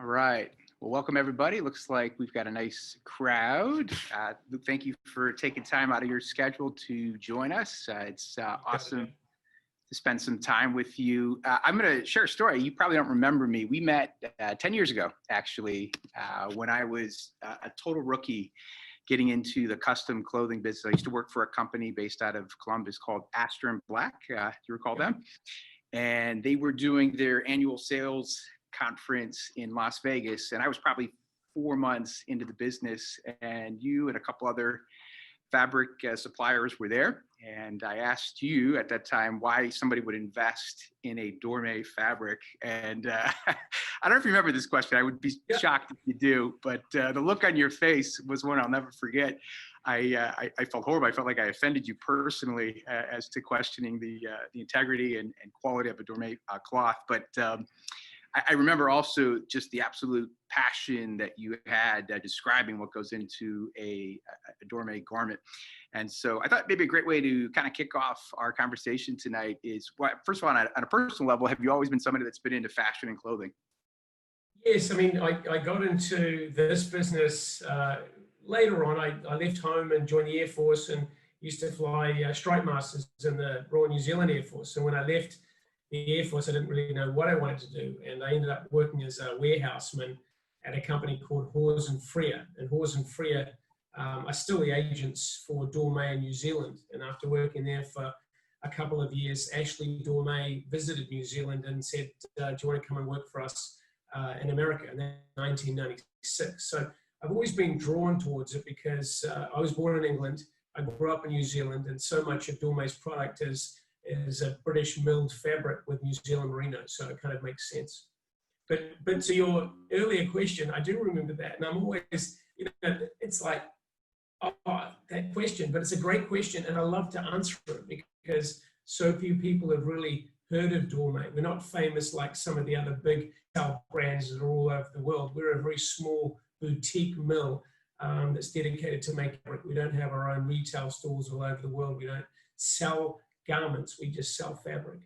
All right. Well, welcome everybody. Looks like we've got a nice crowd. Thank you for taking time out of your schedule to join us. It's awesome to spend some time with you. I'm going to share a story. You probably don't remember me. We met 10 years ago, actually, when I was a total rookie getting into the custom clothing business. I used to work for a company based out of Columbus called Astor and Black. Do you recall them? And they were doing their annual sales conference in Las Vegas. And I was probably 4 months into the business, and you and a couple other fabric suppliers were there. And I asked you at that time why somebody would invest in a Dormeuil fabric. And I don't know if you remember this question. I would be shocked if you do, but the look on your face was one I'll never forget. I felt horrible. I felt like I offended you personally as to questioning the integrity and quality of a Dormeuil cloth. But I remember also just the absolute passion that you had describing what goes into a Dormeuil garment. And so I thought maybe a great way to kind of kick off our conversation tonight is, first of all, on a personal level, have you always been somebody that's been into fashion and clothing? Yes, I mean, I got into this business later on. I left home and joined the Air Force and used to fly strike masters in the Royal New Zealand Air Force. And when I left the Air Force, I didn't really know what I wanted to do. And I ended up working as a warehouseman at a company called Hawes and Freer. And Hawes and Freer are still the agents for Dormeuil in New Zealand. And after working there for a couple of years, Ashley Dormeuil visited New Zealand and said, do you want to come and work for us in America in 1996. So I've always been drawn towards it because I was born in England. I grew up in New Zealand, and so much of Dormeuil's product is a British milled fabric with New Zealand merino, so it kind of makes sense. But to your earlier question, I do remember that, and I'm always, it's like, oh, that question, but it's a great question, and I love to answer it because so few people have really heard of Dormeuil. We're not famous like some of the other big brands that are all over the world. We're a very small boutique mill that's dedicated to make fabric. We don't have our own retail stores all over the world. We don't sell garments, we just sell fabric.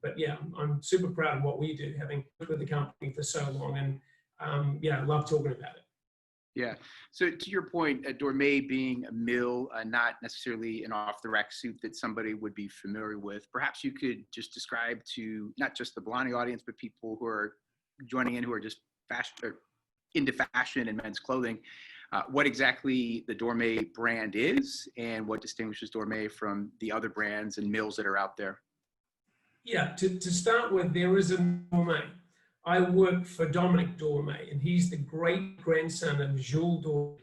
But yeah, I'm super proud of what we do, having worked with the company for so long, and yeah, I love talking about it. Yeah. So to your point, Dormeuil being a mill, not necessarily an off-the-rack suit that somebody would be familiar with, perhaps you could just describe to not just the BALANI audience, but people who are joining in who are just into fashion and men's clothing, what exactly the Dormeuil brand is and what distinguishes Dormeuil from the other brands and mills that are out there. Yeah, to start with, there is a Dormeuil. I work for Dominic Dormeuil, and he's the great-grandson of Jules Dormeuil,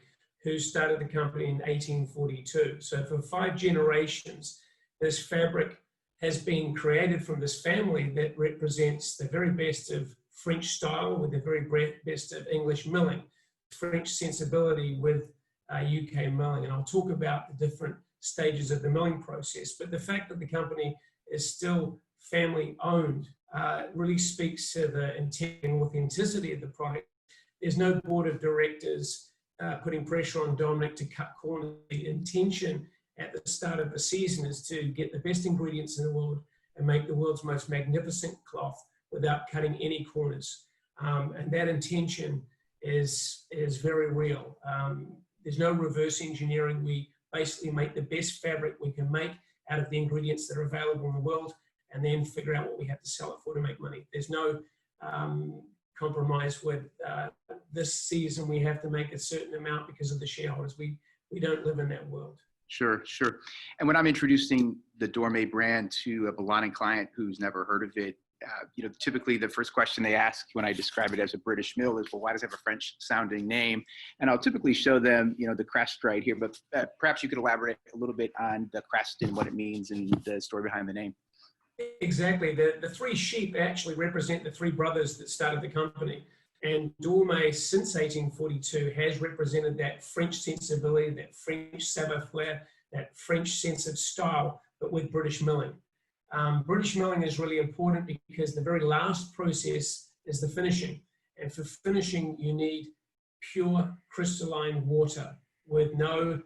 who started the company in 1842. So for 5 generations, this fabric has been created from this family that represents the very best of French style with the very best of English milling, French sensibility with UK milling. And I'll talk about the different stages of the milling process. But the fact that the company is still family owned really speaks to the intent and authenticity of the product. There's no board of directors putting pressure on Dominic to cut corners. The intention at the start of the season is to get the best ingredients in the world and make the world's most magnificent cloth without cutting any corners. And that intention is very real. There's no reverse engineering. We basically make the best fabric we can make out of the ingredients that are available in the world, and then figure out what we have to sell it for to make money. There's no compromise with this season we have to make a certain amount because of the shareholders. We don't live in that world. Sure, sure. And when I'm introducing the Dormeuil brand to a BALANI client who's never heard of it, typically the first question they ask when I describe it as a British mill is, well, why does it have a French sounding name? And I'll typically show them, the crest right here, but perhaps you could elaborate a little bit on the crest and what it means and the story behind the name. Exactly. The 3 sheep actually represent the 3 brothers that started the company. And Dormeuil, since 1842, has represented that French sensibility, that French savoir-faire, that French sense of style, but with British milling. British milling is really important because the very last process is the finishing. And for finishing, you need pure crystalline water with no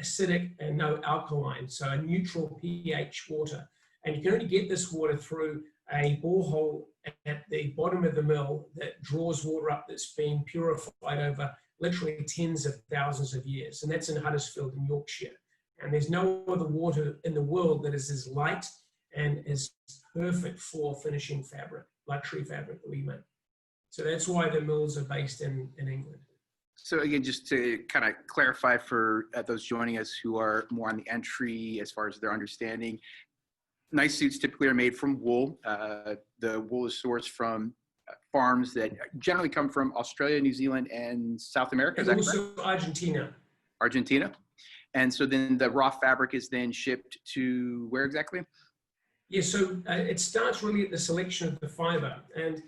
acidic and no alkaline, so a neutral pH water. And you can only get this water through a borehole at the bottom of the mill that draws water up that's been purified over literally tens of thousands of years. And that's in Huddersfield in Yorkshire. And there's no other water in the world that is as light and as perfect for finishing fabric, luxury fabric that we make. So that's why the mills are based in England. So again, just to kind of clarify for those joining us who are more on the entry as far as their understanding, nice suits typically are made from wool. The wool is sourced from farms that generally come from Australia, New Zealand, and South America. And also Argentina. Argentina. And so then the raw fabric is then shipped to where exactly? Yeah, so it starts really at the selection of the fiber. And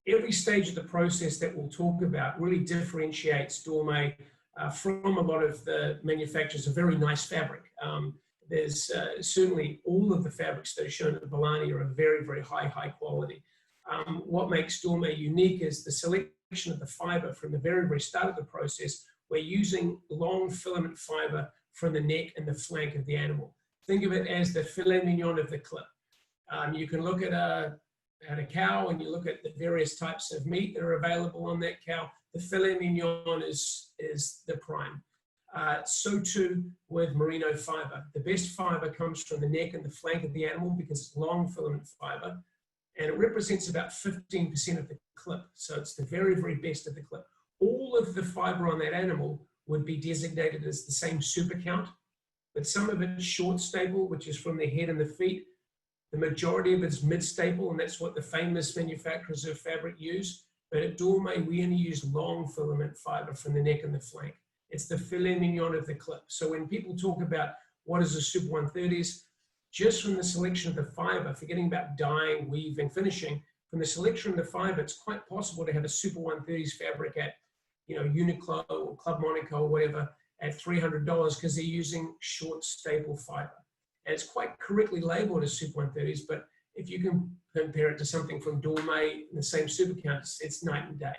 every stage of the process that we'll talk about really differentiates Dormeuil from a lot of the manufacturers of very nice fabric. There's certainly all of the fabrics that are shown at BALANI are of very, very high quality. What makes Dormeuil unique is the selection of the fiber from the very, very start of the process. We're using long filament fiber from the neck and the flank of the animal. Think of it as the filet mignon of the clip. You can look at a cow and you look at the various types of meat that are available on that cow. The filet mignon is the prime. So too with merino fiber. The best fiber comes from the neck and the flank of the animal because it's long filament fiber, and it represents about 15% of the clip. So it's the very, very best of the clip. All of the fiber on that animal would be designated as the same super count, but some of it's short staple, which is from the head and the feet. The majority of it's mid-staple, and that's what the famous manufacturers of fabric use. But at Dormeuil, we only use long filament fiber from the neck and the flank. It's the filet mignon of the clip. So when people talk about what is a Super 130s, just from the selection of the fiber, forgetting about dyeing, weaving, finishing, from the selection of the fiber, it's quite possible to have a Super 130s fabric at, Uniqlo or Club Monaco or whatever at $300 because they're using short staple fiber. And it's quite correctly labeled as Super 130s, but if you can compare it to something from Dormeuil in the same super count, it's night and day.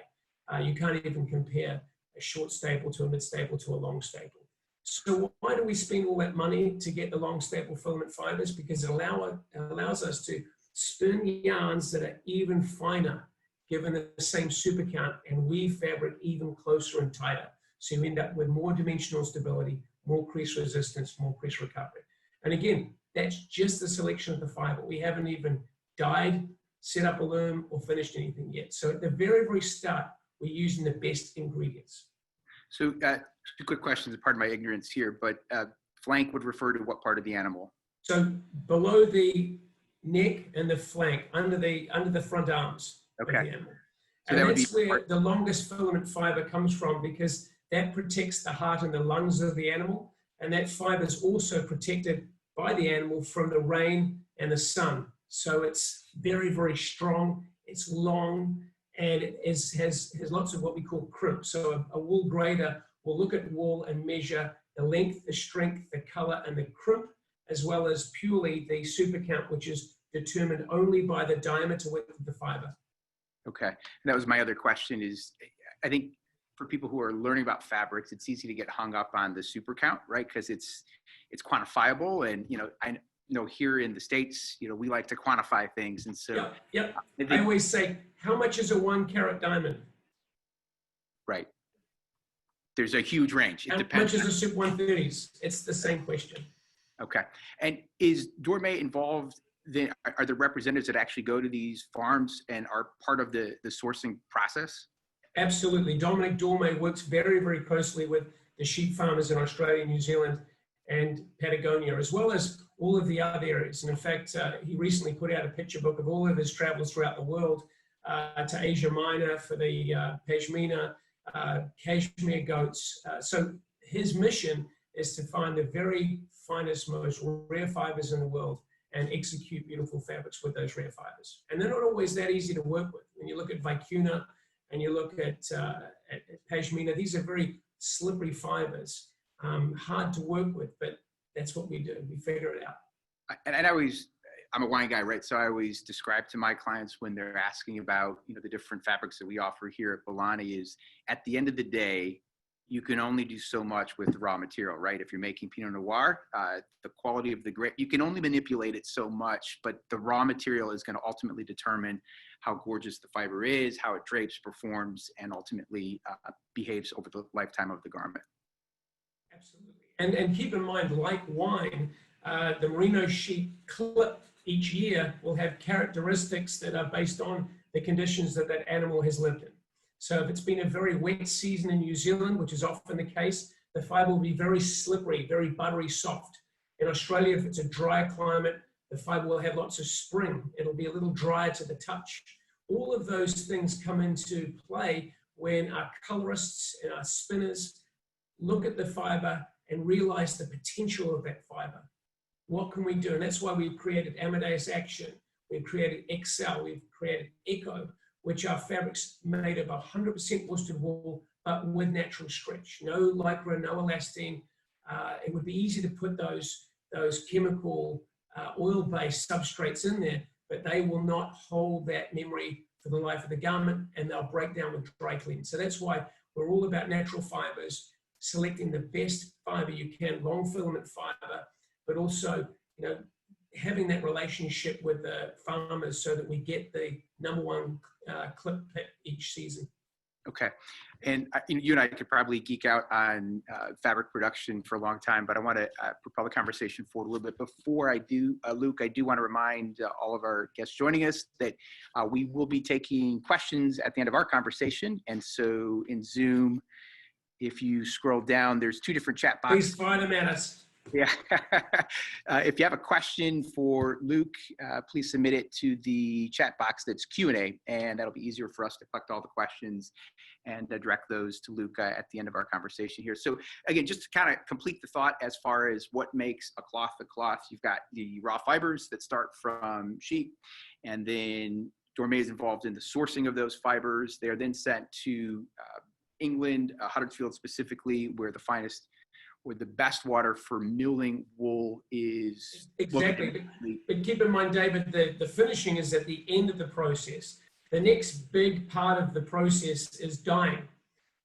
You can't even compare a short staple to a mid staple to a long staple. So why do we spend all that money to get the long staple filament fibers? Because it allows us to spin yarns that are even finer given the same super count and weave fabric even closer and tighter. So you end up with more dimensional stability, more crease resistance, more crease recovery. And again, that's just the selection of the fiber. We haven't even dyed, set up a loom, or finished anything yet. So at the very, very start, we're using the best ingredients. So two quick questions, pardon my ignorance here, but flank would refer to what part of the animal? So below the neck and the flank, under the front arms of the animal. So and that's where the longest filament fiber comes from because that protects the heart and the lungs of the animal. And that fiber is also protected by the animal from the rain and the sun. So it's very, very strong, it's long, and it has lots of what we call crimp. So a wool grader will look at wool and measure the length, the strength, the color, and the crimp, as well as purely the super count, which is determined only by the diameter width of the fiber. Okay, and that was my other question is, I think for people who are learning about fabrics, it's easy to get hung up on the super count, right? Because it's quantifiable, and I know here in the States, we like to quantify things, and so yep. I always say, how much is a 1 carat diamond? Right. There's a huge range. How much is a Super 130s? It's the same question. Okay, and is Dormeuil involved? Then are there representatives that actually go to these farms and are part of the sourcing process? Absolutely. Dominic Dormeuil works very, very closely with the sheep farmers in Australia, New Zealand, and Patagonia, as well as all of the other areas. And in fact, he recently put out a picture book of all of his travels throughout the world to Asia Minor for the Pashmina, cashmere goats. So his mission is to find the very finest, most rare fibers in the world and execute beautiful fabrics with those rare fibers. And they're not always that easy to work with. When you look at vicuna and you look at pashmina, these are very slippery fibers, hard to work with, but that's what we do. We figure it out. And I'm a wine guy, right? So I always describe to my clients when they're asking about, the different fabrics that we offer here at BALANI is at the end of the day, you can only do so much with the raw material, right? If you're making Pinot Noir, the quality of the grape, you can only manipulate it so much, but the raw material is going to ultimately determine how gorgeous the fiber is, how it drapes, performs, and ultimately behaves over the lifetime of the garment. Absolutely. And keep in mind, like wine, the merino sheep clip each year will have characteristics that are based on the conditions that that animal has lived in. So if it's been a very wet season in New Zealand, which is often the case, the fiber will be very slippery, very buttery soft. In Australia, if it's a drier climate, the fiber will have lots of spring. It'll be a little drier to the touch. All of those things come into play when our colorists and our spinners look at the fiber and realize the potential of that fiber. What can we do? And that's why we've created Amadeus Action, we've created Excel, we've created Echo, which are fabrics made of 100% worsted wool, but with natural stretch. No lycra, no elastane. It would be easy to put those chemical oil-based substrates in there, but they will not hold that memory for the life of the garment, and they'll break down with dry clean. So that's why we're all about natural fibers, selecting the best fiber you can, long filament fiber, but also, you know, having that relationship with the farmers so that we get the #1 clip pick each season. Okay. And you and I could probably geek out on fabric production for a long time, but I want to propel the conversation forward a little bit. Before I do, Luke, I do want to remind all of our guests joining us that we will be taking questions at the end of our conversation. And so in Zoom, if you scroll down, there's 2 different chat boxes. Please fire them at us. Yeah. If you have a question for Luke, please submit it to the chat box that's Q&A, and that'll be easier for us to collect all the questions and direct those to Luke at the end of our conversation here. So again, just to kind of complete the thought as far as what makes a cloth, you've got the raw fibers that start from sheep, and then Dormeuil is involved in the sourcing of those fibers. They're then sent to England, Huddersfield specifically, where the finest or the best water for milling wool is. Exactly. But keep in mind, David, the finishing is at the end of the process. The next big part of the process is dyeing.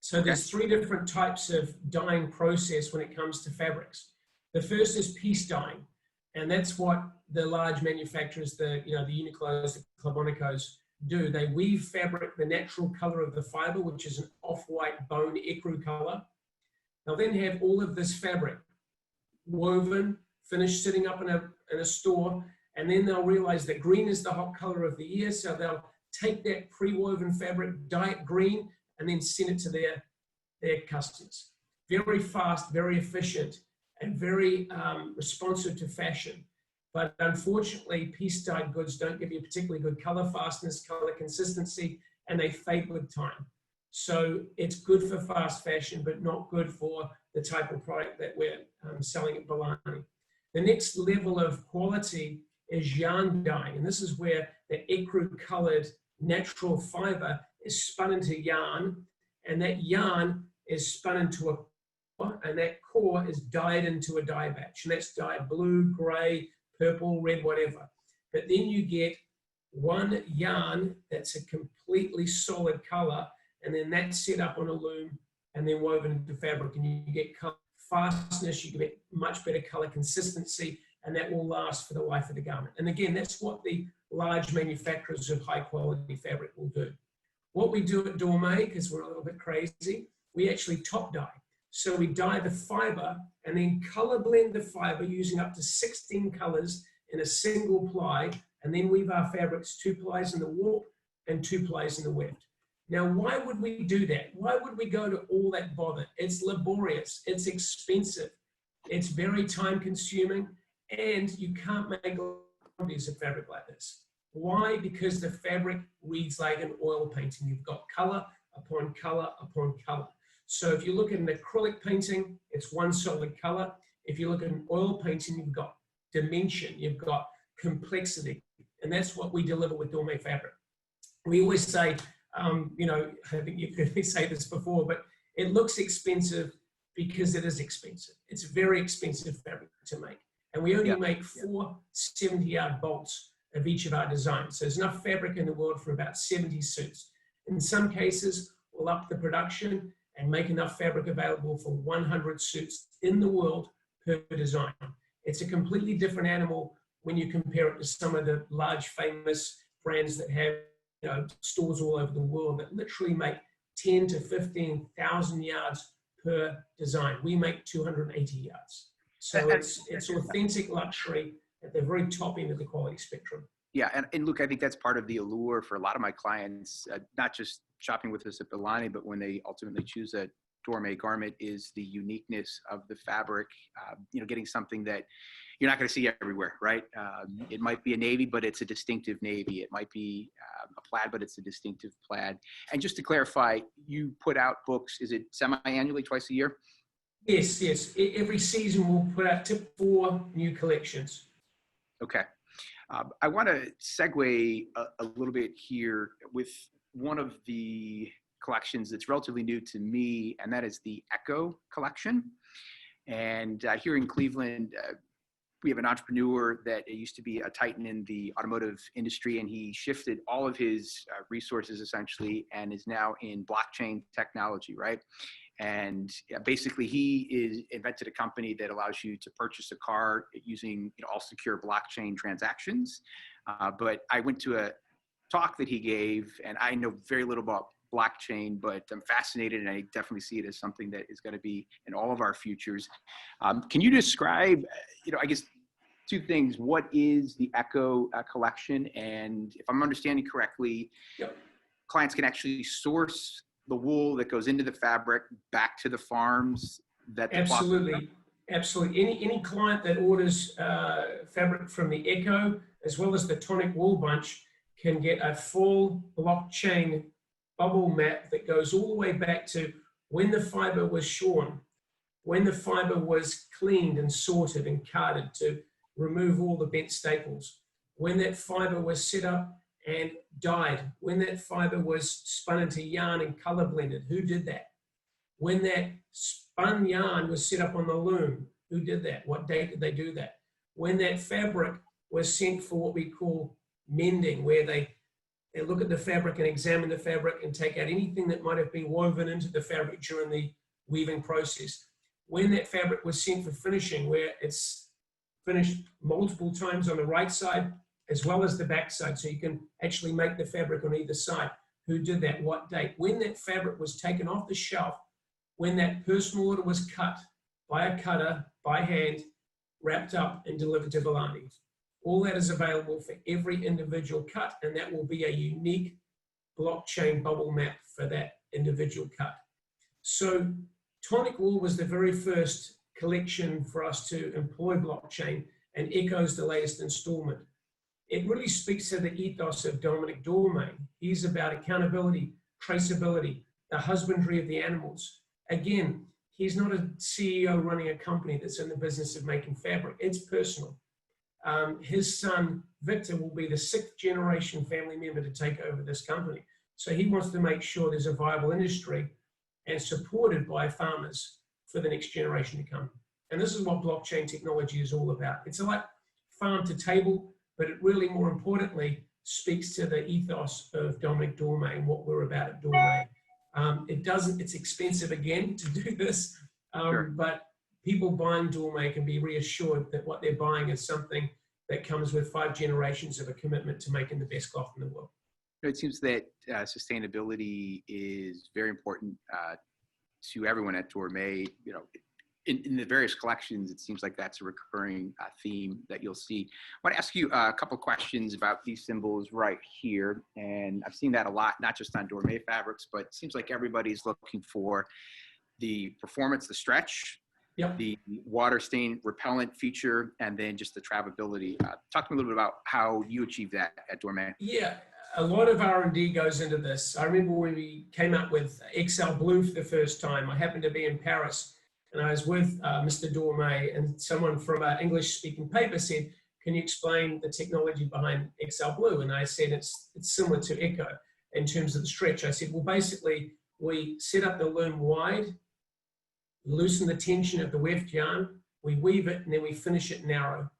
So there's 3 different types of dyeing process when it comes to fabrics. The first is piece dyeing, and that's what the large manufacturers, the Uniqlos, the Clabonicos do. They weave fabric the natural color of the fiber, which is an off-white bone ecru color. They'll then have all of this fabric woven, finished, sitting up in a store, and then they'll realize that green is the hot color of the year, so they'll take that pre-woven fabric, dye it green, and then send it to their customers. Very fast, very efficient, and very responsive to fashion. But unfortunately, piece-dyed goods don't give you particularly good color fastness, color consistency, and they fade with time. So it's good for fast fashion, but not good for the type of product that we're selling at BALANI. The next level of quality is yarn dyeing, and this is where the ecru colored natural fiber is spun into yarn, and that yarn is spun into a core, and that core is dyed into a dye batch, and that's dyed blue, gray, purple, red, whatever. But then you get one yarn that's a completely solid color, and then that's set up on a loom and then woven into fabric, and you get color fastness, you get much better color consistency, and that will last for the life of the garment. And again, that's what the large manufacturers of high quality fabric will do. What we do at Dormeuil, because we're a little bit crazy, we actually top dye. So we dye the fiber and then color blend the fiber using up to 16 colors in a single ply, and then weave our fabrics 2 plies in the warp and 2 plies in the weft. Now, why would we do that? Why would we go to all that bother? It's laborious, it's expensive, it's very time consuming, and you can't make quantities of fabric like this. Why? Because the fabric reads like an oil painting. You've got color upon color upon color. So if you look at an acrylic painting, it's one solid color. If you look at an oil painting, you've got dimension, you've got complexity, and that's what we deliver with Dormeuil fabric. We always say, I think you've heard me say this before, but it looks expensive because it is expensive. It's very expensive fabric to make. And we only make 4 70-yard bolts of each of our designs. So there's enough fabric in the world for about 70 suits. In some cases, we'll up the production and make enough fabric available for 100 suits in the world per design. It's a completely different animal when you compare it to some of the large famous brands that have, you know, stores all over the world that literally make 10 to 15,000 yards per design. We make 280 yards. So it's authentic luxury at the very top end of the quality spectrum. Yeah, and look, I think that's part of the allure for a lot of my clients, not just shopping with us at BALANI, but when they ultimately choose a Dormeuil garment, is the uniqueness of the fabric. You know, getting something that you're not going to see everywhere, right? It might be a navy, but it's a distinctive navy. It might be a plaid, but it's a distinctive plaid. And just to clarify, you put out books, is it semi-annually, twice a year? Yes, yes. Every season we'll put out 4 new collections. Okay. I want to segue a little bit here with one of the collections that's relatively new to me, and that is the Echo collection. And here in Cleveland, we have an entrepreneur that used to be a titan in the automotive industry, and he shifted all of his resources essentially and is now in blockchain technology, right? And basically he invented a company that allows you to purchase a car using, you know, all secure blockchain transactions. But I went to a talk that he gave, and I know very little about blockchain, but I'm fascinated, and I definitely see it as something that is going to be in all of our futures. Can you describe, you know, I guess 2 things. What is the Echo collection? And if I'm understanding correctly, Yep. clients can actually source the wool that goes into the fabric back to the farms that the Absolutely. Absolutely. Any client that orders fabric from the Echo, as well as the Tonic Wool Bunch, can get a full blockchain bubble map that goes all the way back to when the fiber was shorn, when the fiber was cleaned and sorted and carded to remove all the bent staples, when that fiber was set up and dyed, when that fiber was spun into yarn and color blended, who did that? When that spun yarn was set up on the loom, who did that? What date did they do that? When that fabric was sent for what we call mending, where they look at the fabric and examine the fabric and take out anything that might have been woven into the fabric during the weaving process. When that fabric was sent for finishing, where it's finished multiple times on the right side as well as the back side, so you can actually make the fabric on either side. Who did that? What date? When that fabric was taken off the shelf, when that personal order was cut by a cutter, by hand, wrapped up and delivered to BALANI. All that is available for every individual cut, and that will be a unique blockchain bubble map for that individual cut. So Tonic Wool was the very first collection for us to employ blockchain, and Echo's the latest installment. It really speaks to the ethos of Dominic Dormeuil. He's about accountability, traceability, the husbandry of the animals. Again, he's not a CEO running a company that's in the business of making fabric. It's personal. His son, Victor, will be the 6th generation family member to take over this company. So he wants to make sure there's a viable industry and supported by farmers for the next generation to come. And this is what blockchain technology is all about. It's like farm to table, but it really, more importantly, speaks to the ethos of Dominic Dormeuil and what we're about at Dormeuil. It's expensive again to do this, Sure. but people buying Dormeuil can be reassured that what they're buying is something that comes with 5 generations of a commitment to making the best cloth in the world. It seems that sustainability is very important to everyone at Dormeuil. You know, in the various collections, it seems like that's a recurring theme that you'll see. I want to ask you a couple of questions about these symbols right here. And I've seen that a lot, not just on Dormeuil fabrics, but it seems like everybody's looking for the performance, the stretch, Yep. the water stain repellent feature, and then just the travelability. Talk to me a little bit about how you achieve that at Dormeuil. Yeah, a lot of R&D goes into this. I remember when we came up with XL Blue for the first time. I happened to be in Paris, and I was with Mr. Dormeuil, and someone from an English-speaking paper said, "Can you explain the technology behind XL Blue?" And I said, it's similar to Echo in terms of the stretch. I said, well, basically, we set up the loom wide, loosen the tension of the weft yarn, we weave it, and then we finish it narrow.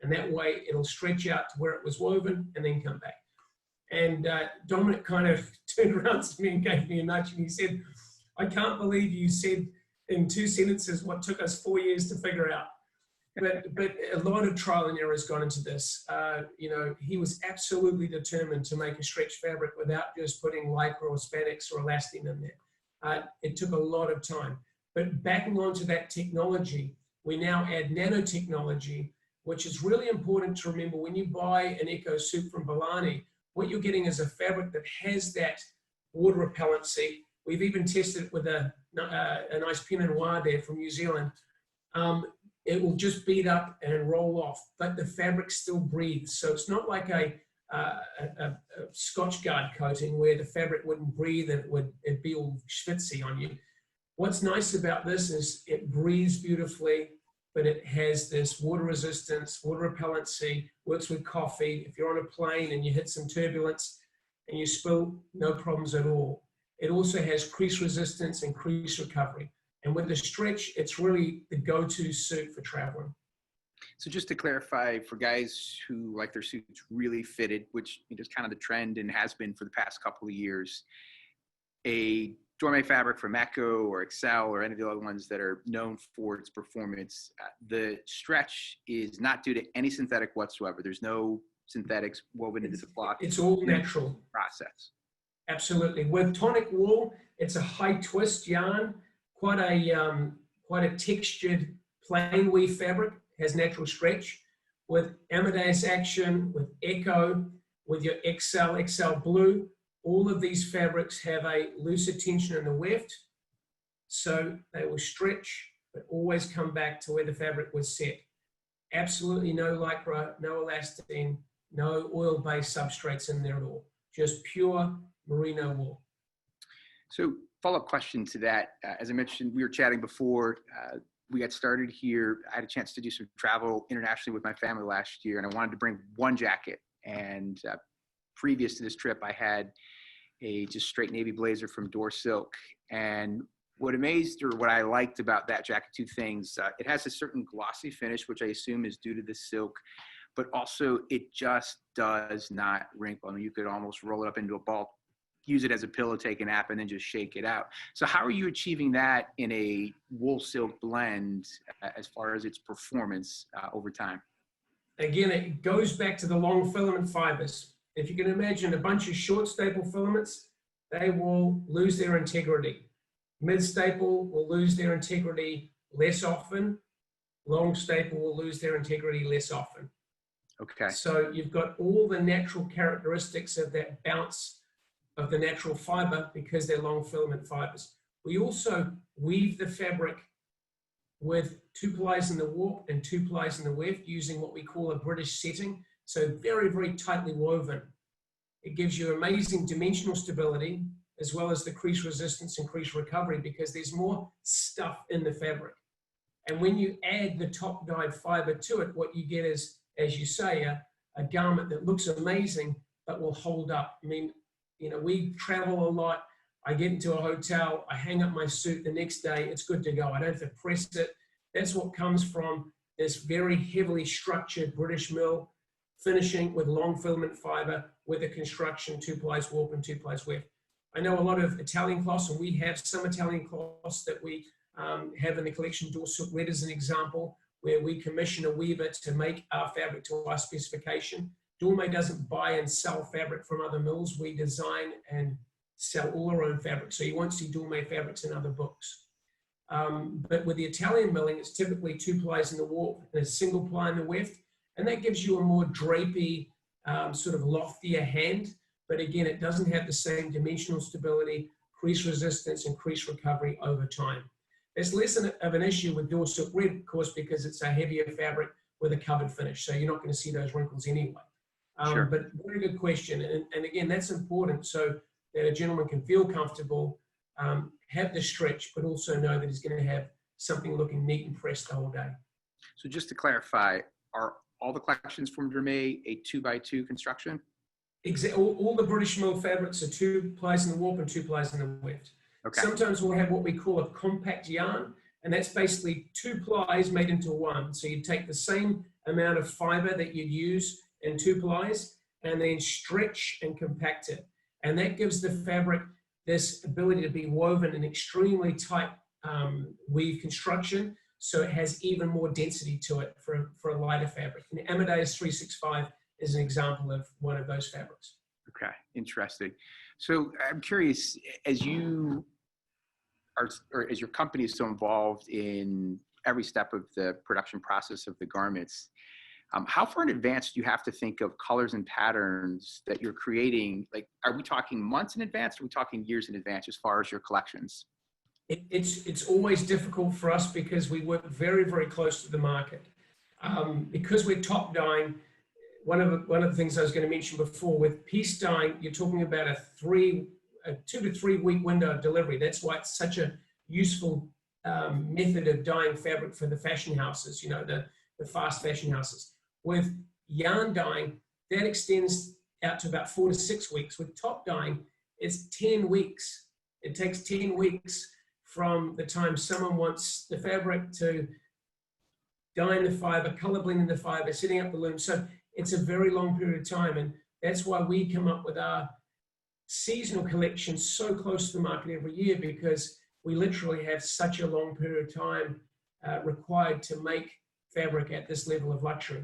And that way, it'll stretch out to where it was woven and then come back. And Dominic kind of turned around to me and gave me a nudge, and he said, I can't believe you said in 2 sentences what took us 4 years to figure out. But a lot of trial and error has gone into this. You know, he was absolutely determined to make a stretch fabric without just putting lycra or spandex or elastin in there. It took a lot of time. But backing onto that technology, we now add nanotechnology, which is really important to remember. When you buy an Eco suit from BALANI, what you're getting is a fabric that has that water repellency. We've even tested it with a nice Pinot Noir there from New Zealand. It will just beat up and roll off, but the fabric still breathes. So it's not like a Scotch Guard coating where the fabric wouldn't breathe and it'd be all schwitzy on you. What's nice about this is it breathes beautifully, but it has this water resistance, water repellency, works with coffee. If you're on a plane and you hit some turbulence and you spill, no problems at all. It also has crease resistance and crease recovery. And with the stretch, it's really the go-to suit for traveling. So just to clarify, for guys who like their suits really fitted, which is kind of the trend and has been for the past couple of years, a Dormeuil fabric from Echo or Excel or any of the other ones that are known for its performance, the stretch is not due to any synthetic whatsoever. There's no synthetics woven into the cloth. It's all natural. Process. Absolutely. With tonic wool, it's a high twist yarn, quite a textured plain weave fabric, has natural stretch. With Amadeus Action, with Echo, with your XL Blue, all of these fabrics have a looser tension in the weft, so they will stretch, but always come back to where the fabric was set. Absolutely no lycra, no elastin, no oil-based substrates in there at all. Just pure merino wool. So follow-up question to that. As I mentioned, we were chatting before we got started here. I had a chance to do some travel internationally with my family last year, and I wanted to bring one jacket. And previous to this trip, I had a just straight navy blazer from Door Silk. And what amazed, or what I liked about that jacket, two things. It has a certain glossy finish, which I assume is due to the silk, but also it just does not wrinkle. I mean, you could almost roll it up into a ball, use it as a pillow, take a nap, and then just shake it out. So how are you achieving that in a wool silk blend as far as its performance over time? Again, it goes back to the long filament fibers. If you can imagine a bunch of short staple filaments, they will lose their integrity. Mid staple will lose their integrity less often. Long staple will lose their integrity less often. Okay. So you've got all the natural characteristics of that bounce of the natural fiber because they're long filament fibers. We also weave the fabric with 2 plies in the warp and 2 plies in the weft using what we call a British setting. So very, very tightly woven. It gives you amazing dimensional stability as well as the crease resistance and crease recovery because there's more stuff in the fabric. And when you add the top dyed fiber to it, what you get is, as you say, a garment that looks amazing but will hold up. I mean, you know, we travel a lot. I get into a hotel, I hang up my suit the next day, it's good to go. I don't have to press it. That's what comes from this very heavily structured British mill finishing with long filament fiber with a construction 2 plies warp and 2 plies weft. I know a lot of Italian cloths, and we have some Italian cloths that we have in the collection. Door Silk Red is an example where we commission a weaver to make our fabric to our specification. Dormeuil doesn't buy and sell fabric from other mills. We design and sell all our own fabric. So you won't see Dormeuil fabrics in other books. But with the Italian milling, it's typically 2 plies in the warp and a single ply in the weft. And that gives you a more drapey, sort of loftier hand. But again, it doesn't have the same dimensional stability, crease resistance, and crease recovery over time. There's less of an issue with Door Silk Red, of course, because it's a heavier fabric with a covered finish. So you're not going to see those wrinkles anyway. Sure. But very good question. And again, that's important so that a gentleman can feel comfortable, have the stretch, but also know that he's going to have something looking neat and fresh the whole day. So just to clarify, are all the collections from Dormeuil a 2x2 construction? All the British mill fabrics are 2 plies in the warp and 2 plies in the weft. Okay. Sometimes we'll have what we call a compact yarn, and that's basically 2 plies made into one. So you take the same amount of fiber that you'd use in 2 plies and then stretch and compact it. And that gives the fabric this ability to be woven in extremely tight weave construction, so it has even more density to it for a lighter fabric. And the Amadeus 365 is an example of one of those fabrics. Okay, interesting. So I'm curious, as you are, or as your company is so involved in every step of the production process of the garments, how far in advance do you have to think of colors and patterns that you're creating? Like, are we talking months in advance? Or are we talking years in advance as far as your collections? It's always difficult for us because we work very, very close to the market. Because we're top dyeing, one of the things I was going to mention before, with piece dyeing, you're talking about a 2 to 3 week window of delivery. That's why it's such a useful method of dyeing fabric for the fashion houses, the fast fashion houses. With yarn dyeing, that extends out to about 4 to 6 weeks. With top dyeing, it's 10 weeks. It takes 10 weeks from the time someone wants the fabric to dyeing the fiber, color blending the fiber, setting up the loom. So it's a very long period of time. And that's why we come up with our seasonal collection so close to the market every year, because we literally have such a long period of time required to make fabric at this level of luxury.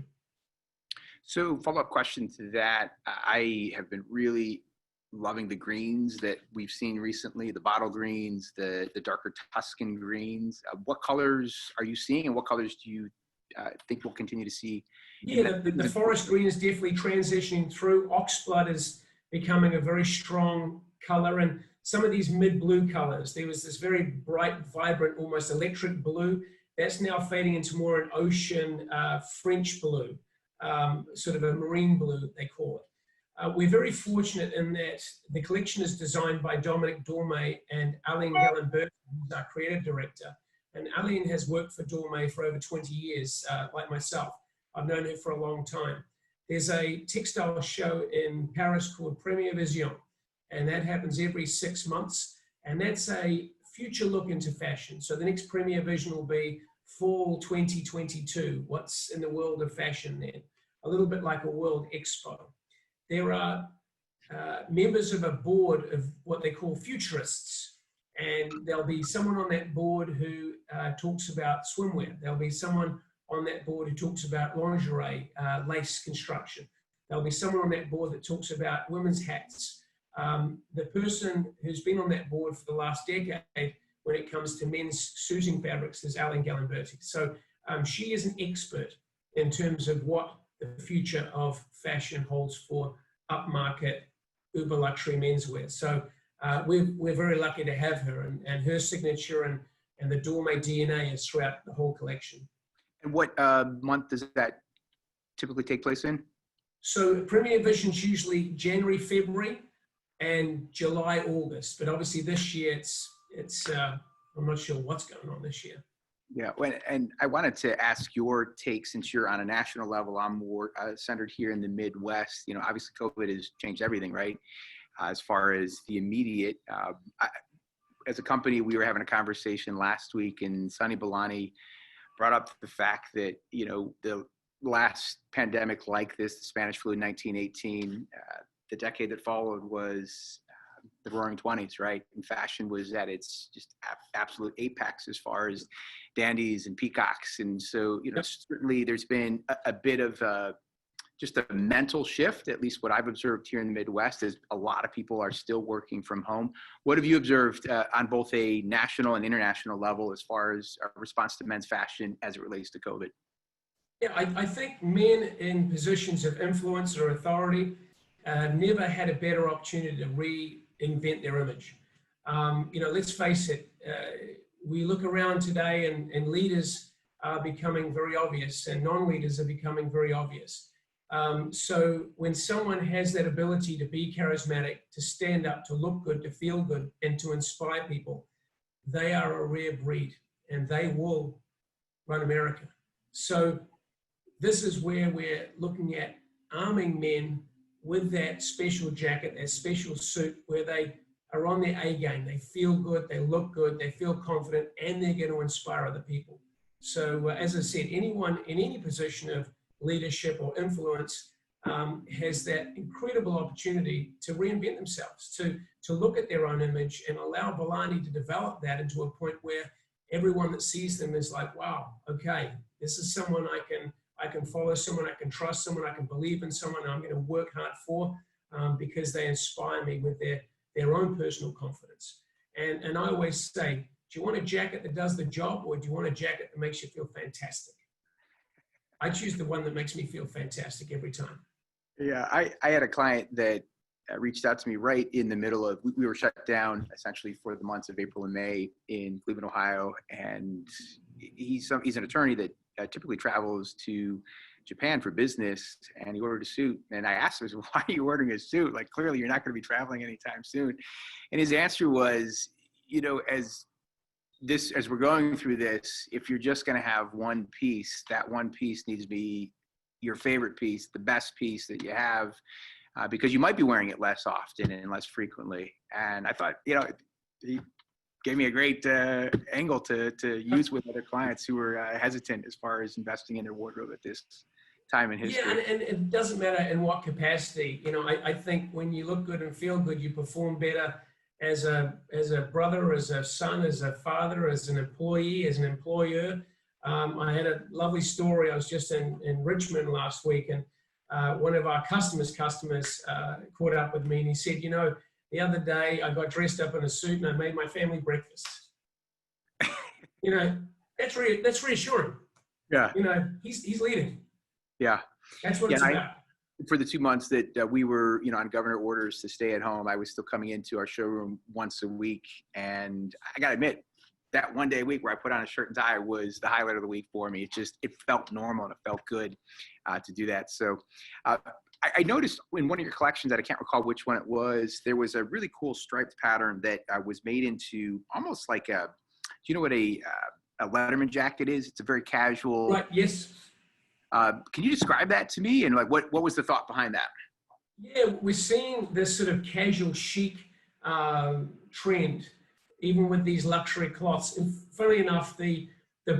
So follow-up question to that. I have been really loving the greens that we've seen recently, the bottle greens, the darker Tuscan greens. What colors are you seeing, and what colors do you think we'll continue to see? Yeah, the forest green is definitely transitioning through. Oxblood is becoming a very strong color, and some of these mid-blue colors. There was this very bright, vibrant, almost electric blue. That's now fading into more an ocean French blue, sort of a marine blue, they call it. We're very fortunate in that the collection is designed by Dormeuil and Aline Gallen-Bertie, who's our creative director. And Aline has worked for Dormeuil for over 20 years, like myself. I've known her for a long time. There's a textile show in Paris called Première Vision, and that happens every 6 months. And that's a future look into fashion. So the next Première Vision will be fall 2022. What's in the world of fashion then? A little bit like a World Expo. There are members of a board of what they call futurists, and there'll be someone on that board who talks about swimwear. There'll be someone on that board who talks about lingerie, lace construction. There'll be someone on that board that talks about women's hats. The person who's been on that board for the last decade when it comes to men's suiting fabrics is Aline Gallen-Bertie. So she is an expert in terms of what the future of fashion holds for upmarket, uber luxury menswear. So we're very lucky to have her, and her signature and the Dormeuil DNA is throughout the whole collection. And what month does that typically take place in? So Premiere Vision's usually January, February, and July, August. But obviously this year it's I'm not sure what's going on this year. Yeah, and I wanted to ask your take, since you're on a national level. I'm more centered here in the Midwest. Obviously COVID has changed everything, right? As far as the immediate, as a company, we were having a conversation last week, and Sonny BALANI brought up the fact that, the last pandemic like this, the Spanish flu in 1918, the decade that followed was the Roaring 20s, right? And fashion was at its just absolute apex as far as dandies and peacocks. And so, certainly there's been a bit of just a mental shift, at least what I've observed here in the Midwest, is a lot of people are still working from home. What have you observed on both a national and international level as far as our response to men's fashion as it relates to COVID? Yeah, I think men in positions of influence or authority never had a better opportunity to reinvent their image. Let's face it, we look around today and leaders are becoming very obvious, and non-leaders are becoming very obvious. So when someone has that ability to be charismatic, to stand up, to look good, to feel good, and to inspire people, they are a rare breed, and they will run America. So this is where we're looking at arming men with that special jacket, that special suit, where they are on their A game. They feel good, they look good, they feel confident, and they're going to inspire other people. So as I said, anyone in any position of leadership or influence has that incredible opportunity to reinvent themselves, to look at their own image and allow BALANI to develop that into a point where everyone that sees them is like, wow, okay, this is someone I can follow, someone I can trust, someone I can believe in, someone I'm going to work hard for, because they inspire me with their own personal confidence. And I always say, do you want a jacket that does the job, or do you want a jacket that makes you feel fantastic? I choose the one that makes me feel fantastic every time. Yeah, I had a client that reached out to me right in the middle of, we were shut down essentially for the months of April and May in Cleveland, Ohio. And he's an attorney that typically travels to Japan for business, and he ordered a suit. And I asked him, why are you ordering a suit? Like, clearly you're not going to be traveling anytime soon. And his answer was, as we're going through this, if you're just going to have one piece, that one piece needs to be your favorite piece, the best piece that you have, because you might be wearing it less often and less frequently. And I thought, he gave me a great angle to use with other clients who were hesitant as far as investing in their wardrobe at this time in history. Yeah, and it doesn't matter in what capacity. I think when you look good and feel good, you perform better as a brother, as a son, as a father, as an employee, as an employer. I had a lovely story. I was just in Richmond last week, and one of our customers caught up with me, and he said, the other day I got dressed up in a suit and I made my family breakfast. That's reassuring. Yeah. He's leading. Yeah. That's what it's about. For the 2 months that we were, on governor orders to stay at home, I was still coming into our showroom once a week. And I got to admit, that one day a week where I put on a shirt and tie was the highlight of the week for me. It felt normal and it felt good to do that. So I noticed in one of your collections, that I can't recall which one it was, there was a really cool striped pattern that was made into almost like do you know what a Letterman jacket is? It's a very casual. Right, yes. Can you describe that to me? And like, what was the thought behind that? Yeah, we're seeing this sort of casual chic trend, even with these luxury cloths. And funnily enough, the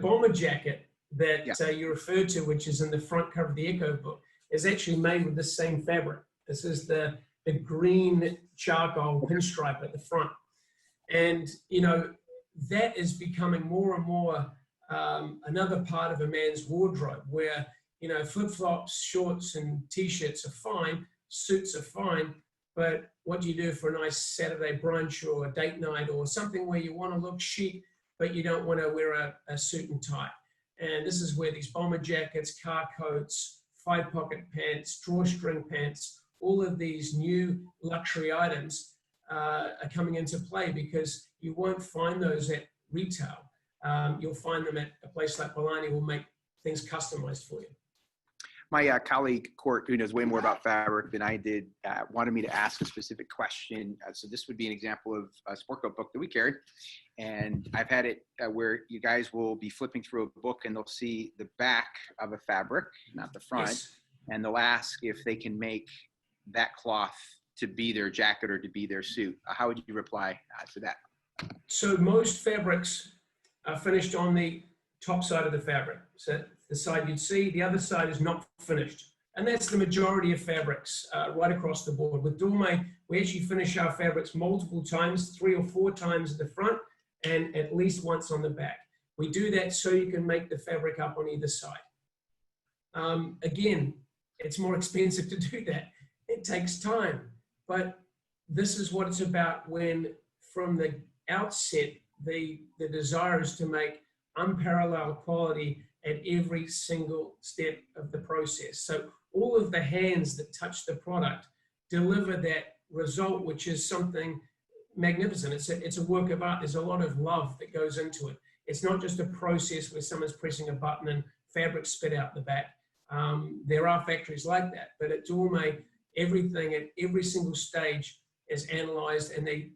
bomber jacket that you referred to, which is in the front cover of the Echo book, is actually made with the same fabric. This is the green charcoal pinstripe at the front. And, that is becoming more and more another part of a man's wardrobe where, flip-flops, shorts, and T-shirts are fine, suits are fine, but what do you do for a nice Saturday brunch or a date night or something where you want to look chic, but you don't want to wear a suit and tie? And this is where these bomber jackets, car coats, 5-pocket pants, drawstring pants, all of these new luxury items are coming into play, because you won't find those at retail. You'll find them at a place like BALANI will make things customized for you. My colleague, Court, who knows way more about fabric than I did, wanted me to ask a specific question. So this would be an example of a sport coat book that we carry. And I've had it where you guys will be flipping through a book and they'll see the back of a fabric, not the front. Yes. And they'll ask if they can make that cloth to be their jacket or to be their suit. How would you reply to that? So most fabrics are finished on the top side of the fabric. So the side you'd see, the other side is not finished. And that's the majority of fabrics right across the board. With Dormeuil, we actually finish our fabrics multiple times, 3 or 4 times at the front and at least once on the back. We do that so you can make the fabric up on either side. Again, it's more expensive to do that. It takes time. But this is what it's about when, from the outset, the desire is to make unparalleled quality at every single step of the process. So all of the hands that touch the product deliver that result, which is something magnificent. It's a work of art. There's a lot of love that goes into it. It's not just a process where someone's pressing a button and fabric spit out the back. There are factories like that, but at Dormeuil, everything at every single stage is analyzed, and the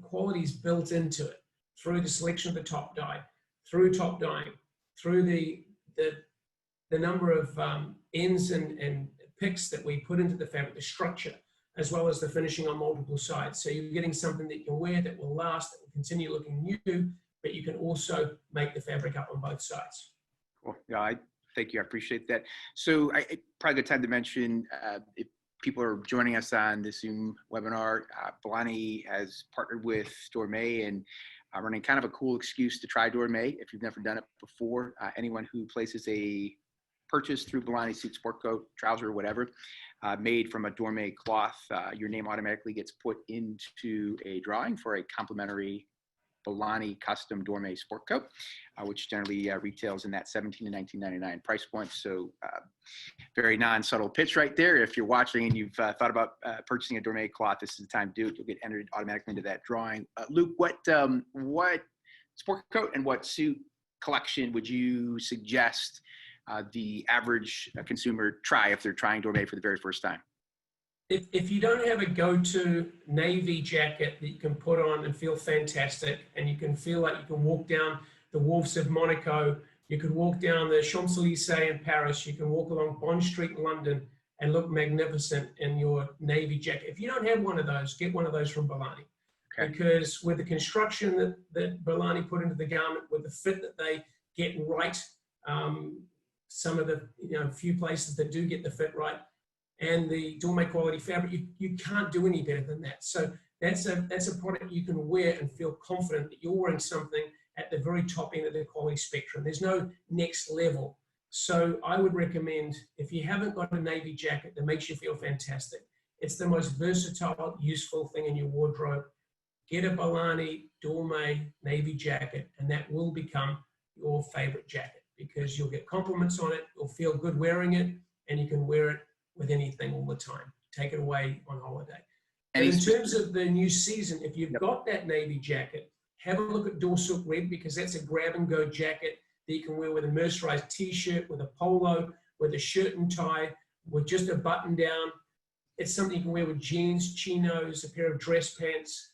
quality is built into it through the selection of the top dye, through top dyeing, through the number of ends and picks that we put into the fabric, the structure, as well as the finishing on multiple sides. So you're getting something that you can wear, that will last, that will continue looking new, but you can also make the fabric up on both sides. Cool. Yeah, Thank you. I appreciate that. So probably a good time to mention, if people are joining us on this Zoom webinar, BALANI has partnered with Dormeuil and running kind of a cool excuse to try Dormeuil if you've never done it before. Anyone who places a purchase through BALANI suit, sport coat, trouser, or whatever, made from a Dormeuil cloth, your name automatically gets put into a drawing for a complimentary BALANI custom Dormeuil sport coat, which generally retails in that $17 to $19.99 price point. So very non-subtle pitch right there. If you're watching and you've thought about purchasing a Dormeuil cloth, this is the time to do it. You'll get entered automatically into that drawing. Luke, what sport coat and what suit collection would you suggest the average consumer try if they're trying Dormeuil for the very first time? If you don't have a go-to navy jacket that you can put on and feel fantastic, and you can feel like you can walk down the wharfs of Monaco, you could walk down the Champs-Élysées in Paris, you can walk along Bond Street in London and look magnificent in your navy jacket. If you don't have one of those, get one of those from BALANI. Okay. Because with the construction that BALANI put into the garment, with the fit that they get right, some of the few places that do get the fit right, and the Dormeuil quality fabric, you can't do any better than that. So that's a product you can wear and feel confident that you're wearing something at the very top end of the quality spectrum. There's no next level. So I would recommend, if you haven't got a navy jacket that makes you feel fantastic, it's the most versatile, useful thing in your wardrobe. Get a BALANI Dormeuil navy jacket, and that will become your favorite jacket because you'll get compliments on it, you'll feel good wearing it, and you can wear it with anything all the time. Take it away on holiday. And in terms of the new season, if you've got that navy jacket, have a look at Dormeuil Red, because that's a grab-and-go jacket that you can wear with a mercerized t-shirt, with a polo, with a shirt and tie, with just a button down. It's something you can wear with jeans, chinos, a pair of dress pants,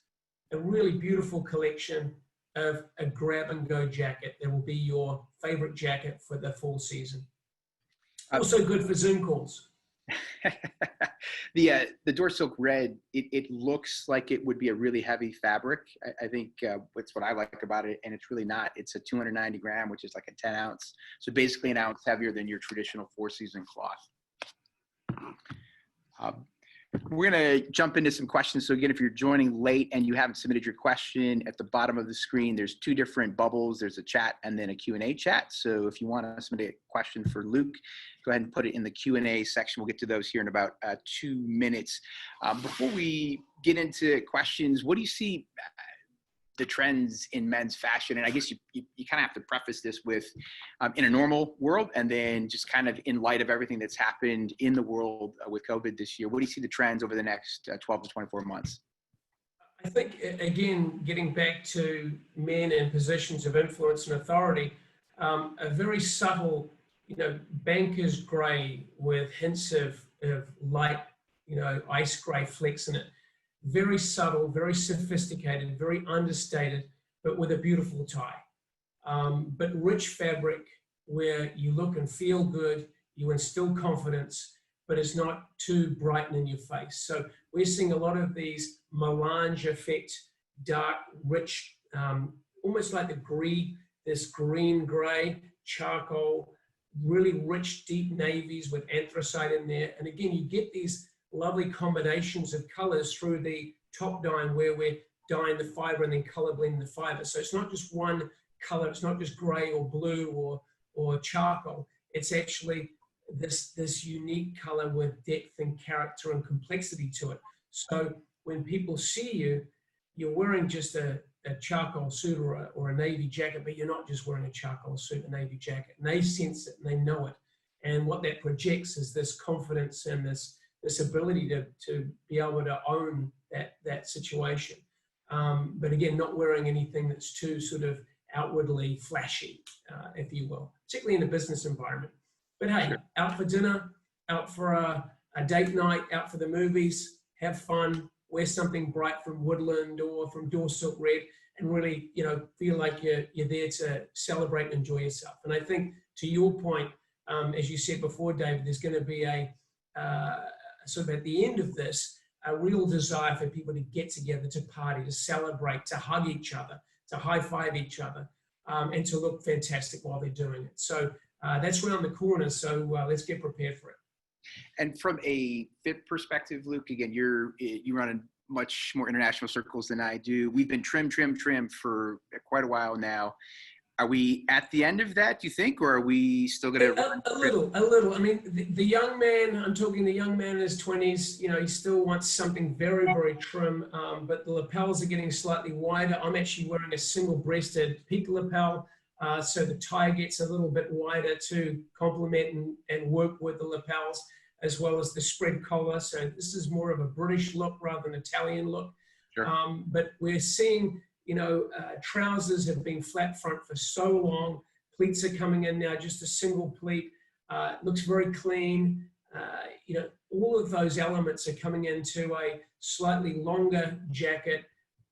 a really beautiful collection of a grab-and-go jacket that will be your favorite jacket for the fall season. Also good for Zoom calls. The Dormeuil Red, it looks like it would be a really heavy fabric. I think that's what I like about it, and it's really not. It's a 290 gram, which is like a 10 ounce. So basically an ounce heavier than your traditional four-season cloth. We're going to jump into some questions. So again, if you're joining late and you haven't submitted your question, at the bottom of the screen, there's two different bubbles. There's a chat and then a Q&A chat. So if you want to submit a question for Luke, go ahead and put it in the Q&A section. We'll get to those here in about 2 minutes. Before we get into questions, what do you see the trends in men's fashion? And I guess you kind of have to preface this with in a normal world, and then just kind of in light of everything that's happened in the world with COVID this year, what do you see the trends over the next 12 to 24 months? I think, again, getting back to men in positions of influence and authority, a very subtle, banker's gray with hints of light, ice gray flecks in it. Very subtle, very sophisticated, very understated, but with a beautiful tie. But rich fabric where you look and feel good, you instill confidence, but it's not too bright in your face. So we're seeing a lot of these melange effect, dark, rich, almost like this green gray, charcoal, really rich, deep navies with anthracite in there. And again, you get these lovely combinations of colors through the top dyeing, where we're dyeing the fiber and then color blending the fiber. So it's not just one color, it's not just gray or blue or charcoal. It's actually this unique color with depth and character and complexity to it. So when people see you, you're wearing just a charcoal suit or a navy jacket, but you're not just wearing a charcoal suit, a navy jacket. And they sense it and they know it. And what that projects is this confidence and this ability to be able to own that situation. But again, not wearing anything that's too sort of outwardly flashy, if you will, particularly in a business environment. But hey, out for dinner, out for a date night, out for the movies, have fun, wear something bright from Woodland or from Dormeuil Red, and really, feel like you're there to celebrate and enjoy yourself. And I think, to your point, as you said before, David, there's going to be sort of at the end of this, a real desire for people to get together, to party, to celebrate, to hug each other, to high-five each other, and to look fantastic while they're doing it. So that's around the corner. So let's get prepared for it. And from a fit perspective, Luke, again, you run in much more international circles than I do. We've been trim for quite a while now. Are we at the end of that, do you think, or are we still going to? A little. I mean, the young man, I'm talking the young man in his 20s, he still wants something very, very trim, but the lapels are getting slightly wider. I'm actually wearing a single-breasted peak lapel, so the tie gets a little bit wider to complement and work with the lapels, as well as the spread collar. So this is more of a British look rather than Italian look. Sure. But we're seeing, trousers have been flat front for so long. Pleats are coming in now, just a single pleat. Looks very clean. All of those elements are coming into a slightly longer jacket,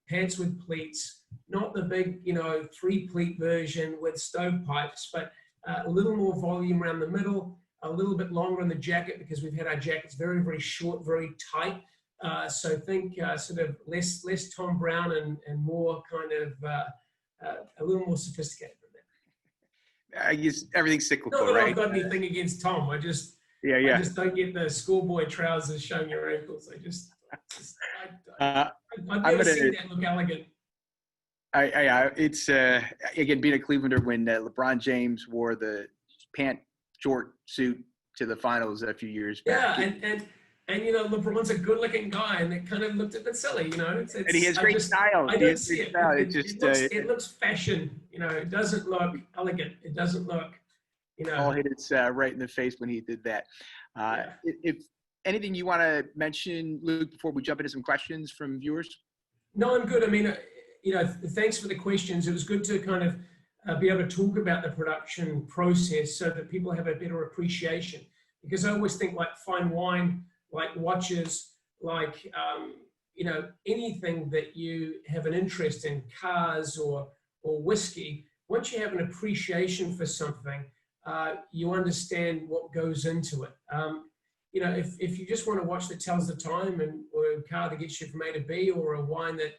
pants with pleats, not the big, 3-pleat version with stovepipes, but a little more volume around the middle, a little bit longer in the jacket because we've had our jackets very, very short, very tight. So think sort of less Tom Brown and more kind of a little more sophisticated than that. I guess everything's cyclical, Not that right? I've got anything against Tom. I just don't get the schoolboy trousers showing your ankles. I've never seen that look elegant. It's again, being a Clevelander, when LeBron James wore the pant short suit to the finals a few years back. Yeah, and LeBron's a good-looking guy, and it kind of looked a bit silly, and he has great style. I don't see it. It looks fashion. It doesn't look elegant. It doesn't look, all hit its right in the face when he did that. If anything you want to mention, Luke, before we jump into some questions from viewers? No, I'm good. I mean, thanks for the questions. It was good to kind of be able to talk about the production process so that people have a better appreciation. Because I always think like fine wine, like watches, like, anything that you have an interest in, cars or whiskey, once you have an appreciation for something, you understand what goes into it. If you just want to watch that tells the time or a car that gets you from A to B, or a wine that,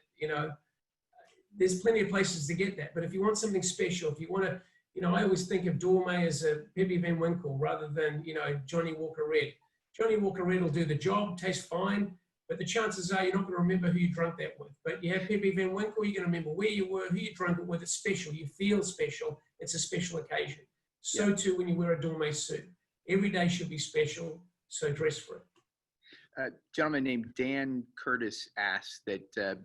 there's plenty of places to get that. But if you want something special, if you want to, I always think of Dormeuil as a Pepe Van Winkle rather than, Johnny Walker Red. Johnny Walker Red will do the job, tastes fine, but the chances are you're not going to remember who you drank that with. But you have Pepe Van Winkle, you're going to remember where you were, who you drank it with. It's special. You feel special. It's a special occasion. So too when you wear a Dormeuil suit. Every day should be special, so dress for it. A gentleman named Dan Curtis asked that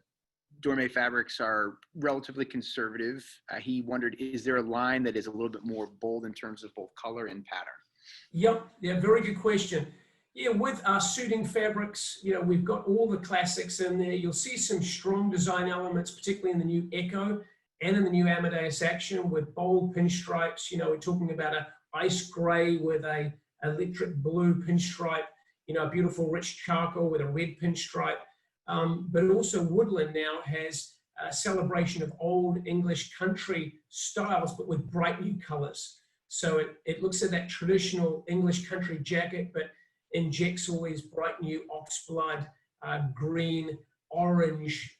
Dormeuil fabrics are relatively conservative. He wondered, is there a line that is a little bit more bold in terms of both color and pattern? Yep. Yeah, very good question. Yeah, with our suiting fabrics, we've got all the classics in there. You'll see some strong design elements, particularly in the new Echo and in the new Amadeus Action with bold pinstripes. We're talking about a ice gray with a electric blue pinstripe, a beautiful rich charcoal with a red pinstripe. But also Woodland now has a celebration of old English country styles, but with bright new colors. So it looks at that traditional English country jacket, but injects all these bright new oxblood, green, orange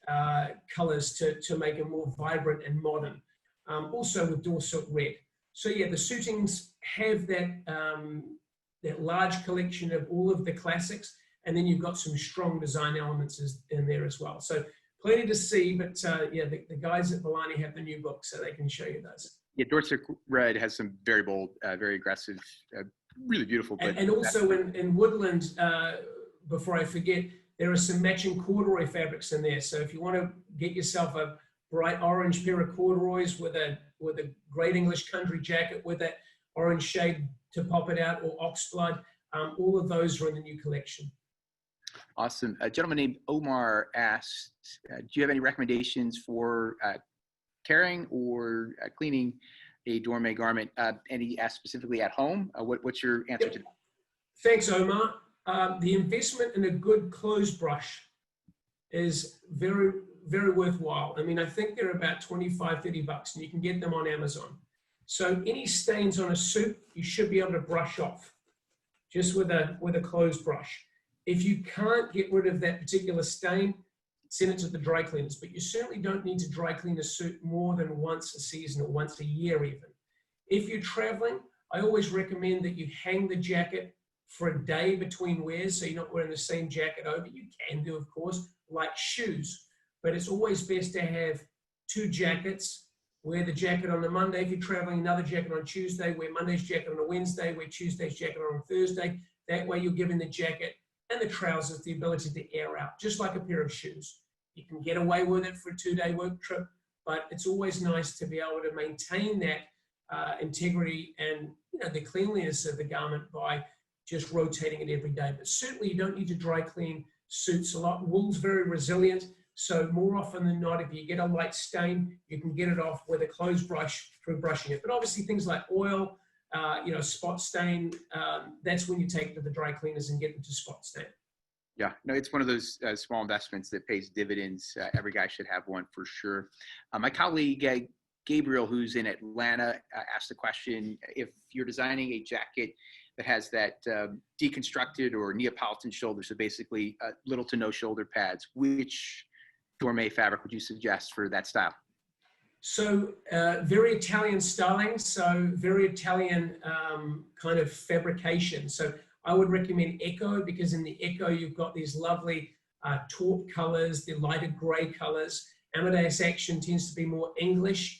colors to make it more vibrant and modern. Also with door silk red. So yeah, the suitings have that large collection of all of the classics, and then you've got some strong design elements in there as well. So plenty to see, but the guys at BALANI have the new book, so they can show you those. Yeah, Dorset Red has some very bold, very aggressive, really beautiful. And also in Woodland, before I forget, there are some matching corduroy fabrics in there. So if you want to get yourself a bright orange pair of corduroys with a great English country jacket with that orange shade to pop it out, or oxblood, all of those are in the new collection. Awesome. A gentleman named Omar asked, do you have any recommendations for carrying or cleaning a Dormeuil garment? And he asked specifically at home. What's your answer to that? Thanks, Omar. The investment in a good clothes brush is very, very worthwhile. I mean, I think they're about $25, $30, and you can get them on Amazon. So any stains on a suit, you should be able to brush off just with a clothes brush. If you can't get rid of that particular stain, send it to the dry cleaners, but you certainly don't need to dry clean a suit more than once a season or once a year even. If you're traveling, I always recommend that you hang the jacket for a day between wears, so you're not wearing the same jacket over. You can do, of course, like shoes, but it's always best to have two jackets. Wear the jacket on the Monday if you're traveling, another jacket on Tuesday, wear Monday's jacket on a Wednesday, wear Tuesday's jacket on a Thursday. That way you're giving the jacket and the trousers the ability to air out, just like a pair of shoes. You can get away with it for a 2-day work trip, but it's always nice to be able to maintain that integrity and the cleanliness of the garment by just rotating it every day. But certainly you don't need to dry clean suits a lot. Wool's very resilient. So more often than not, if you get a light stain, you can get it off with a clothes brush through brushing it. But obviously things like oil, spot stain, that's when you take it to the dry cleaners and get them to spot stain. Yeah, no, it's one of those small investments that pays dividends. Every guy should have one for sure. My colleague, Gabriel, who's in Atlanta, asked the question, if you're designing a jacket that has that deconstructed or Neapolitan shoulder, so basically little to no shoulder pads, which Dormeuil fabric would you suggest for that style? So very Italian styling, so very Italian kind of fabrication. So I would recommend Echo, because in the Echo you've got these lovely taupe colors, the lighter gray colors. Amadeus Action tends to be more English.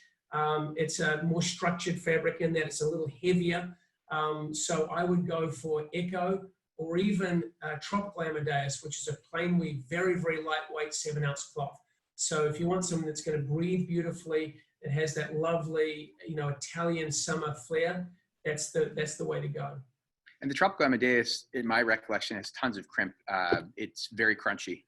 It's a more structured fabric in that it's a little heavier. So I would go for Echo, or even Tropical Amadeus, which is a plain weave, very, very lightweight 7-ounce cloth. So if you want something that's going to breathe beautifully, it has that lovely, Italian summer flair, that's the way to go. And the Tropical Amadeus, in my recollection, has tons of crimp. It's very crunchy.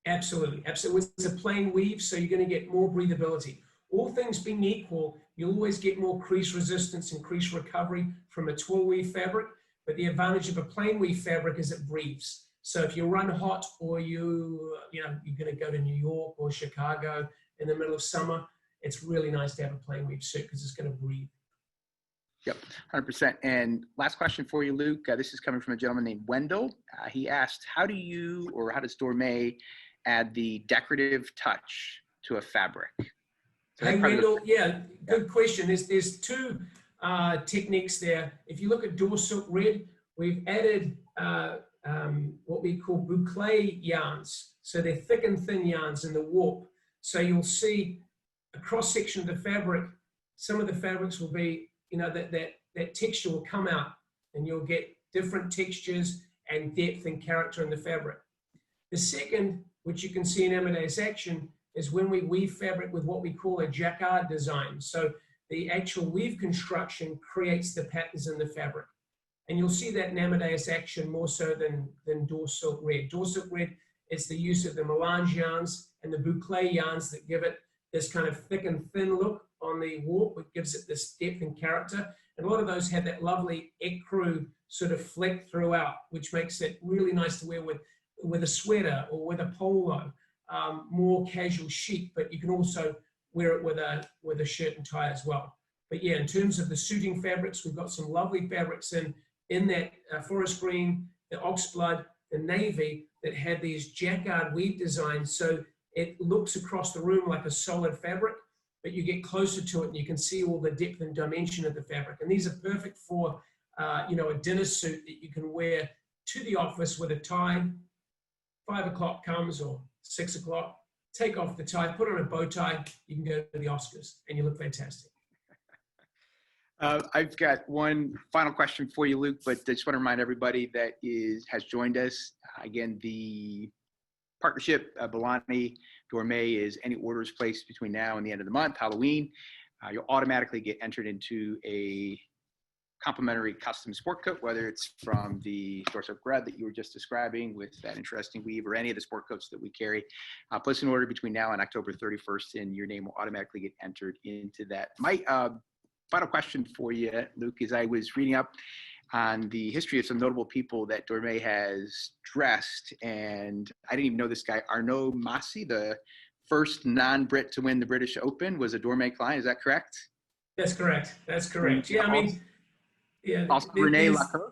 Absolutely, absolutely. It's a plain weave, so you're going to get more breathability. All things being equal, you'll always get more crease resistance and crease recovery from a twill weave fabric. But the advantage of a plain weave fabric is it breathes. So if you run hot, or you're going to go to New York or Chicago in the middle of summer, it's really nice to have a plain weave suit because it's going to breathe. Yep, 100%. And last question for you, Luke. This is coming from a gentleman named Wendell. He asked, how does Dormeuil add the decorative touch to a fabric? So hey, Wendell, good question. There's two techniques there. If you look at Door Silk Red, we've added what we call boucle yarns. So they're thick and thin yarns in the warp. So you'll see a cross section of the fabric. Some of the fabrics will be, that texture will come out, and you'll get different textures and depth and character in the fabric. The second, which you can see in Amadeus Action, is when we weave fabric with what we call a jacquard design. So the actual weave construction creates the patterns in the fabric. And you'll see that in Amadeus Action more so than Door Silk Red. Door Silk Red, it's the use of the melange yarns and the boucle yarns that give it this kind of thick and thin look on the warp, which gives it this depth and character. And a lot of those have that lovely ecru sort of fleck throughout, which makes it really nice to wear with a sweater or with a polo, more casual chic, but you can also wear it with a shirt and tie as well. But yeah, in terms of the suiting fabrics, we've got some lovely fabrics in that forest green, the oxblood, the navy, that had these jacquard weave designs. So it looks across the room like a solid fabric, but you get closer to it and you can see all the depth and dimension of the fabric. And these are perfect for, a dinner suit that you can wear to the office with a tie. 5 o'clock comes, or 6 o'clock, take off the tie, put on a bow tie, you can go to the Oscars and you look fantastic. I've got one final question for you, Luke, but I just want to remind everybody that has joined us. Again, the partnership, BALANI Dormeuil, is any orders placed between now and the end of the month, Halloween, you'll automatically get entered into a complimentary custom sport coat, whether it's from the Door Silk Red that you were just describing with that interesting weave, or any of the sport coats that we carry. Place an order between now and October 31st, and your name will automatically get entered into that. My final question for you, Luke, is I was reading up on the history of some notable people that Dormeuil has dressed, and I didn't even know this guy, Arnaud Massy, the first non-Brit to win the British Open, was a Dormeuil client. Is that correct? That's correct. That's correct. Yeah, I mean, yeah. Also, Renee Lacroix.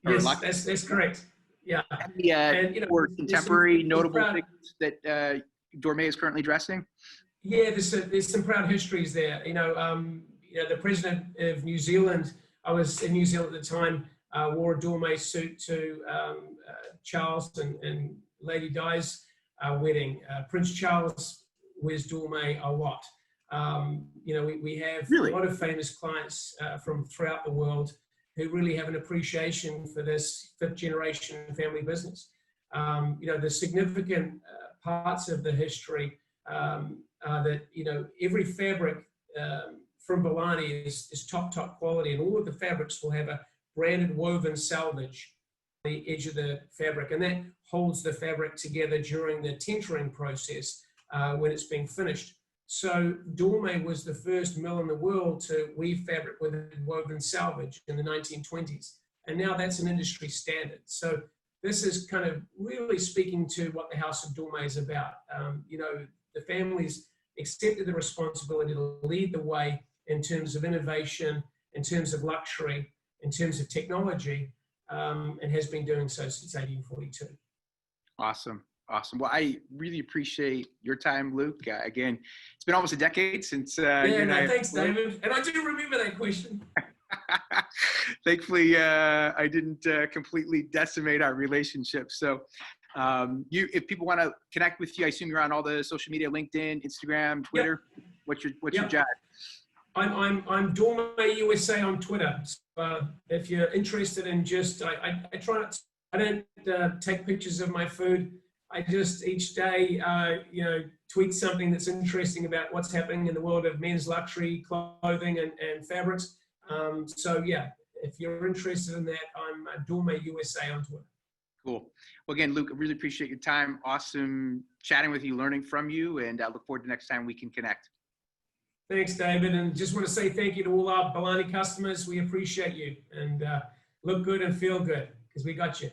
Yes, that's correct. Yeah. Any or contemporary notable figures that Dormeuil is currently dressing? Yeah, there's some proud histories there. The president of New Zealand, I was in New Zealand at the time, wore a Dormeuil suit to Charles and Lady Di's wedding. Prince Charles wears Dormeuil a lot. You know, we have Really? a lot of famous clients from throughout the world who really have an appreciation for this fifth generation family business. You know, the significant parts of the history are that, you know, every fabric from BALANI is top quality, and all of the fabrics will have a branded woven selvage on the edge of the fabric, and that holds the fabric together during the tentering process when it's being finished. So Dormeuil was the first mill in the world to weave fabric with woven selvage in the 1920s, and now that's an industry standard. So this is kind of really speaking to what the House of Dormeuil is about. You know, the families accepted the responsibility to lead the way in terms of innovation, in terms of luxury, in terms of technology, and has been doing so since 1842. Awesome. Awesome. Well, I really appreciate your time, Luke. Again, it's been almost a decade since. Yeah, no, thanks, David. And I do remember that question. Thankfully, I didn't completely decimate our relationship. So, if people want to connect with you, I assume you're on all the social media: LinkedIn, Instagram, Twitter. Yep. What's your job? I'm Dormeuil USA on Twitter. So, if you're interested in just, I try not to, I don't take pictures of my food. I just each day, you know, tweet something that's interesting about what's happening in the world of men's luxury clothing and fabrics. So yeah, if you're interested in that, I'm Dormeuil USA on Twitter. Cool. Well, again, Luke, I really appreciate your time. Awesome chatting with you, learning from you, and I look forward to next time we can connect. Thanks, David. And just want to say thank you to all our BALANI customers. We appreciate you, and look good and feel good because we got you.